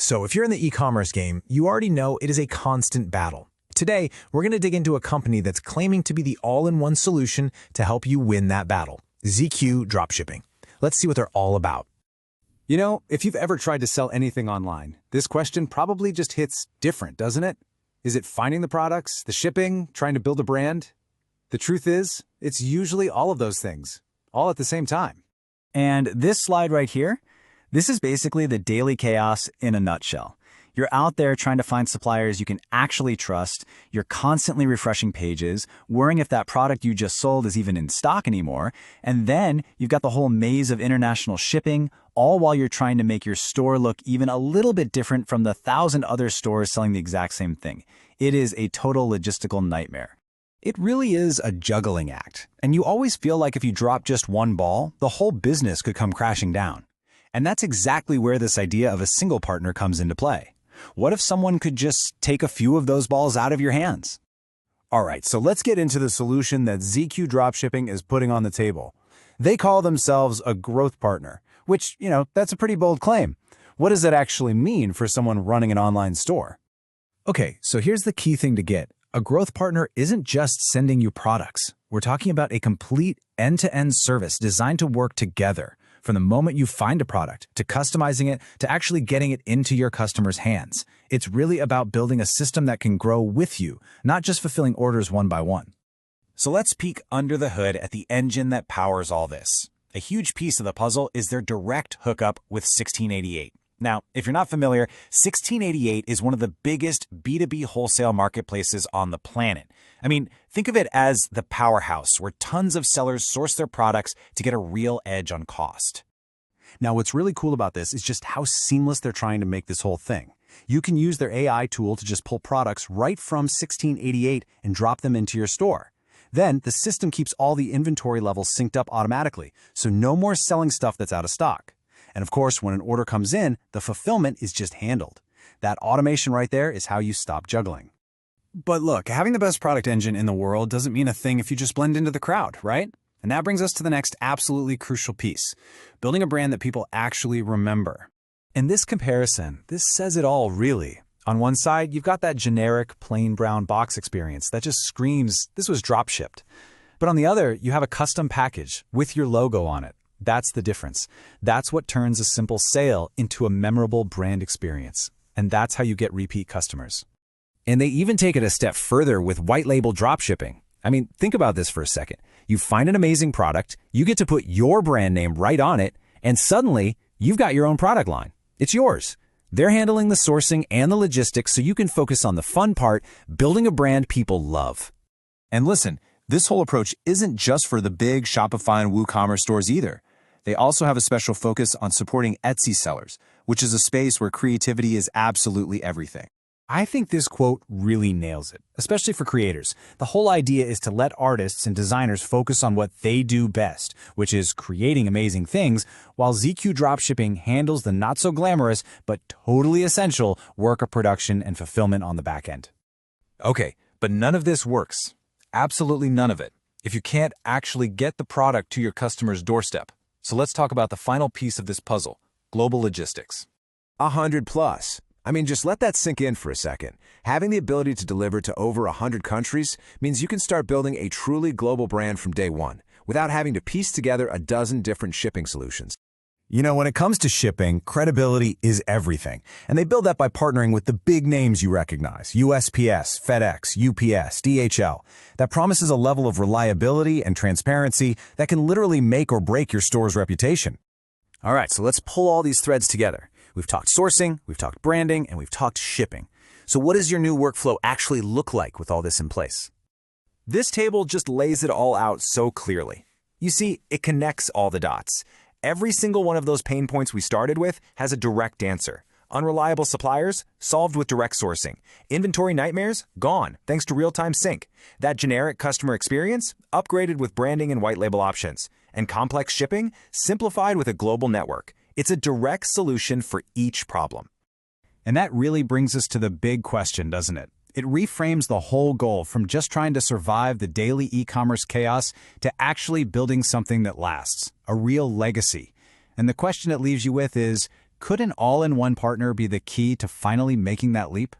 So if you're in the e-commerce game, you already know it is a constant battle. Today, we're going to dig into a company that's claiming to be the all-in-one solution to help you win that battle, ZQ Dropshipping. Let's see what they're all about. You know, if you've ever tried to sell anything online, this question probably just hits different, doesn't it? Is it finding the products, the shipping, trying to build a brand? The truth is, it's usually all of those things, all at the same time. And this slide right here, this is basically the daily chaos in a nutshell. You're out there trying to find suppliers you can actually trust. You're constantly refreshing pages, worrying if that product you just sold is even in stock anymore. And then you've got the whole maze of international shipping, all while you're trying to make your store look even a little bit different from the 1,000 other stores selling the exact same thing. It is a total logistical nightmare. It really is a juggling act, and you always feel like if you drop just one ball, the whole business could come crashing down. And that's exactly where this idea of a single partner comes into play. What if someone could just take a few of those balls out of your hands? All right, so let's get into the solution that ZQ Dropshipping is putting on the table. They call themselves a growth partner, which, that's a pretty bold claim. What does that actually mean for someone running an online store? Okay, so here's the key thing to get. A growth partner isn't just sending you products. We're talking about a complete end-to-end service designed to work together. From the moment you find a product, to customizing it, to actually getting it into your customers' hands. It's really about building a system that can grow with you, not just fulfilling orders one by one. So let's peek under the hood at the engine that powers all this. A huge piece of the puzzle is their direct hookup with 1688. Now, if you're not familiar, 1688 is one of the biggest B2B wholesale marketplaces on the planet. I mean, think of it as the powerhouse where tons of sellers source their products to get a real edge on cost. Now, what's really cool about this is just how seamless they're trying to make this whole thing. You can use their AI tool to just pull products right from 1688 and drop them into your store. Then, the system keeps all the inventory levels synced up automatically, so no more selling stuff that's out of stock. And of course, when an order comes in, the fulfillment is just handled. That automation right there is how you stop juggling. But look, having the best product engine in the world doesn't mean a thing if you just blend into the crowd, right? And that brings us to the next absolutely crucial piece, building a brand that people actually remember. In this comparison, this says it all, really. On one side, you've got that generic, plain brown box experience that just screams, this was drop-shipped. But on the other, you have a custom package with your logo on it. That's the difference. That's what turns a simple sale into a memorable brand experience. And that's how you get repeat customers. And they even take it a step further with white label dropshipping. I mean, think about this for a second. You find an amazing product, you get to put your brand name right on it, and suddenly you've got your own product line. It's yours. They're handling the sourcing and the logistics so you can focus on the fun part, building a brand people love. And listen, this whole approach isn't just for the big Shopify and WooCommerce stores either. They also have a special focus on supporting Etsy sellers, which is a space where creativity is absolutely everything. I think this quote really nails it, especially for creators. The whole idea is to let artists and designers focus on what they do best, which is creating amazing things, while ZQ Dropshipping handles the not-so-glamorous but totally essential work of production and fulfillment on the back end. Okay, but none of this works. Absolutely none of it, if you can't actually get the product to your customer's doorstep. So let's talk about the final piece of this puzzle, global logistics. 100+. I mean, just let that sink in for a second. Having the ability to deliver to over 100 countries means you can start building a truly global brand from day one, without having to piece together a dozen different shipping solutions. When it comes to shipping, credibility is everything. And they build that by partnering with the big names you recognize, USPS, FedEx, UPS, DHL. That promises a level of reliability and transparency that can literally make or break your store's reputation. All right, so let's pull all these threads together. We've talked sourcing, we've talked branding, and we've talked shipping. So what does your new workflow actually look like with all this in place? This table just lays it all out so clearly. You see, it connects all the dots. Every single one of those pain points we started with has a direct answer. Unreliable suppliers? Solved with direct sourcing. Inventory nightmares? Gone, thanks to real-time sync. That generic customer experience? Upgraded with branding and white label options. And complex shipping? Simplified with a global network. It's a direct solution for each problem. And that really brings us to the big question, doesn't it? It reframes the whole goal from just trying to survive the daily e-commerce chaos to actually building something that lasts, a real legacy. And the question it leaves you with is, Could an all-in-one partner be the key to finally making that leap?